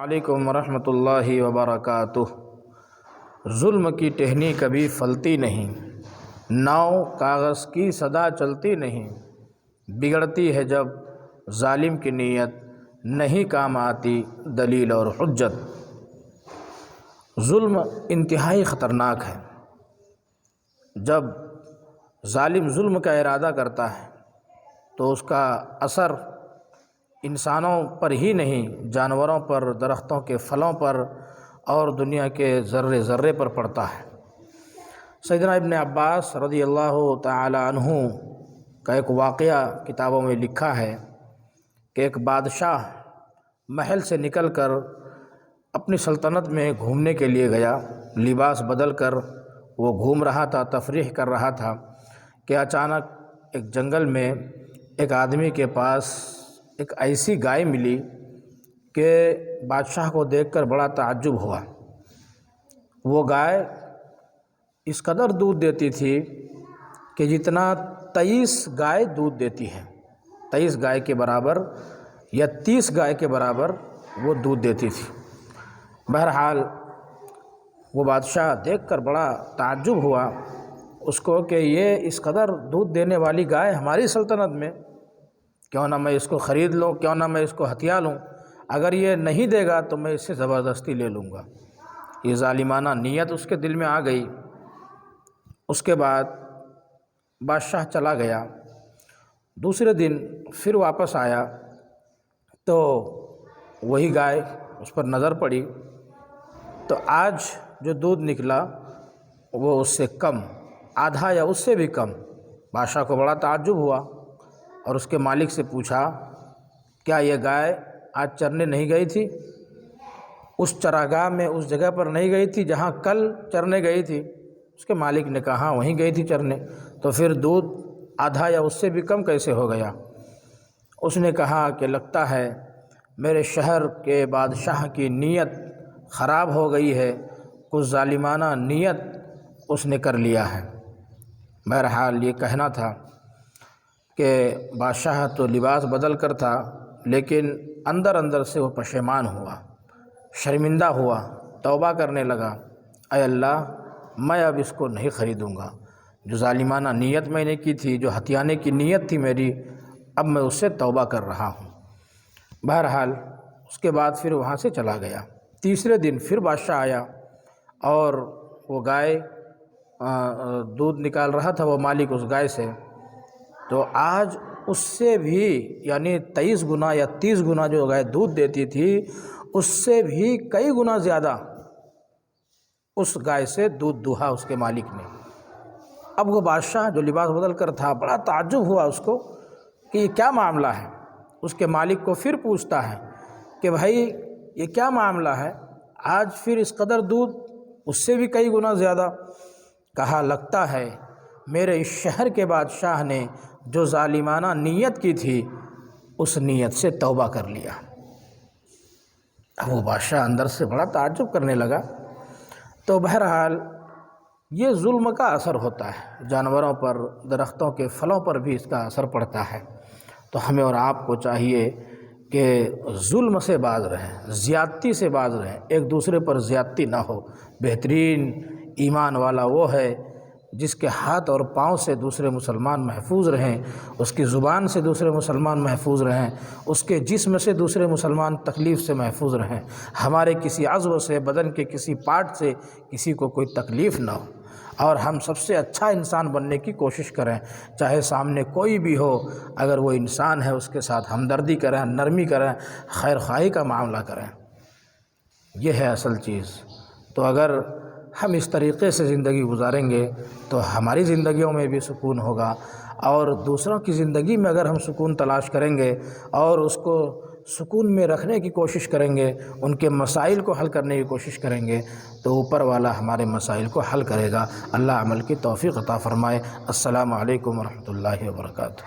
علیکم ورحمۃ اللہ وبرکاتہ۔ ظلم کی ٹہنی کبھی پھلتی نہیں، ناؤ کاغذ کی صدا چلتی نہیں، بگڑتی ہے جب ظالم کی نیت، نہیں کام آتی دلیل اور حجت۔ ظلم انتہائی خطرناک ہے۔ جب ظالم ظلم کا ارادہ کرتا ہے تو اس کا اثر انسانوں پر ہی نہیں، جانوروں پر، درختوں کے پھلوں پر اور دنیا کے ذرے ذرے پر پڑتا ہے۔ سیدنا ابن عباس رضی اللہ تعالی عنہ کا ایک واقعہ کتابوں میں لکھا ہے کہ ایک بادشاہ محل سے نکل کر اپنی سلطنت میں گھومنے کے لیے گیا، لباس بدل کر وہ گھوم رہا تھا، تفریح کر رہا تھا کہ اچانک ایک جنگل میں ایک آدمی کے پاس ایک ایسی گائے ملی کہ بادشاہ کو دیکھ کر بڑا تعجب ہوا۔ وہ گائے اس قدر دودھ دیتی تھی کہ جتنا 23 گائے دودھ دیتی ہے، 23 گائے کے برابر یا 30 گائے کے برابر وہ دودھ دیتی تھی۔ بہرحال وہ بادشاہ دیکھ کر بڑا تعجب ہوا اس کو کہ یہ اس قدر دودھ دینے والی گائے ہماری سلطنت میں، کیوں نہ میں اس کو خرید لوں، کیوں نہ میں اس کو ہتھیا لوں، اگر یہ نہیں دے گا تو میں اس سے زبردستی لے لوں گا۔ یہ ظالمانہ نیت اس کے دل میں آ گئی۔ اس کے بعد بادشاہ چلا گیا۔ دوسرے دن پھر واپس آیا تو وہی گائے اس پر نظر پڑی تو آج جو دودھ نکلا وہ اس سے کم، آدھا یا اس سے بھی کم۔ بادشاہ کو بڑا تعجب ہوا اور اس کے مالک سے پوچھا، کیا یہ گائے آج چرنے نہیں گئی تھی؟ اس چراگاہ میں اس جگہ پر نہیں گئی تھی جہاں کل چرنے گئی تھی؟ اس کے مالک نے کہا ہاں وہیں گئی تھی چرنے، تو پھر دودھ آدھا یا اس سے بھی کم کیسے ہو گیا؟ اس نے کہا کہ لگتا ہے میرے شہر کے بادشاہ کی نیت خراب ہو گئی ہے، کچھ ظالمانہ نیت اس نے کر لیا ہے۔ بہرحال یہ کہنا تھا کہ بادشاہ تو لباس بدل کر تھا لیکن اندر اندر سے وہ پشیمان ہوا، شرمندہ ہوا، توبہ کرنے لگا، اے اللہ میں اب اس کو نہیں خریدوں گا، جو ظالمانہ نیت میں نے کی تھی، جو ہتھیانے کی نیت تھی میری، اب میں اس سے توبہ کر رہا ہوں۔ بہرحال اس کے بعد پھر وہاں سے چلا گیا۔ تیسرے دن پھر بادشاہ آیا اور وہ گائے دودھ نکال رہا تھا وہ مالک اس گائے سے، تو آج اس سے بھی یعنی 23 گنا یا 30 گنا جو گائے دودھ دیتی تھی اس سے بھی کئی گنا زیادہ اس گائے سے دودھ دوہا اس کے مالک نے۔ اب وہ بادشاہ جو لباس بدل کر تھا بڑا تعجب ہوا اس کو کہ یہ کیا معاملہ ہے۔ اس کے مالک کو پھر پوچھتا ہے کہ بھائی یہ کیا معاملہ ہے، آج پھر اس قدر دودھ، اس سے بھی کئی گنا زیادہ؟ کہا لگتا ہے میرے اس شہر کے بادشاہ نے جو ظالمانہ نیت کی تھی اس نیت سے توبہ کر لیا۔ وہ بادشاہ اندر سے بڑا تعجب کرنے لگا۔ تو بہرحال یہ ظلم کا اثر ہوتا ہے، جانوروں پر، درختوں کے پھلوں پر بھی اس کا اثر پڑتا ہے۔ تو ہمیں اور آپ کو چاہیے کہ ظلم سے باز رہیں، زیادتی سے باز رہیں، ایک دوسرے پر زیادتی نہ ہو۔ بہترین ایمان والا وہ ہے جس کے ہاتھ اور پاؤں سے دوسرے مسلمان محفوظ رہیں، اس کی زبان سے دوسرے مسلمان محفوظ رہیں، اس کے جسم سے دوسرے مسلمان تکلیف سے محفوظ رہیں، ہمارے کسی عضو سے، بدن کے کسی پارٹ سے کسی کو کوئی تکلیف نہ ہو، اور ہم سب سے اچھا انسان بننے کی کوشش کریں، چاہے سامنے کوئی بھی ہو، اگر وہ انسان ہے اس کے ساتھ ہمدردی کریں، نرمی کریں، خیر خواہی کا معاملہ کریں۔ یہ ہے اصل چیز۔ تو اگر ہم اس طریقے سے زندگی گزاریں گے تو ہماری زندگیوں میں بھی سکون ہوگا، اور دوسروں کی زندگی میں اگر ہم سکون تلاش کریں گے اور اس کو سکون میں رکھنے کی کوشش کریں گے، ان کے مسائل کو حل کرنے کی کوشش کریں گے تو اوپر والا ہمارے مسائل کو حل کرے گا۔ اللہ عمل کی توفیق عطا فرمائے۔ السلام علیکم ورحمۃ اللہ وبرکاتہ۔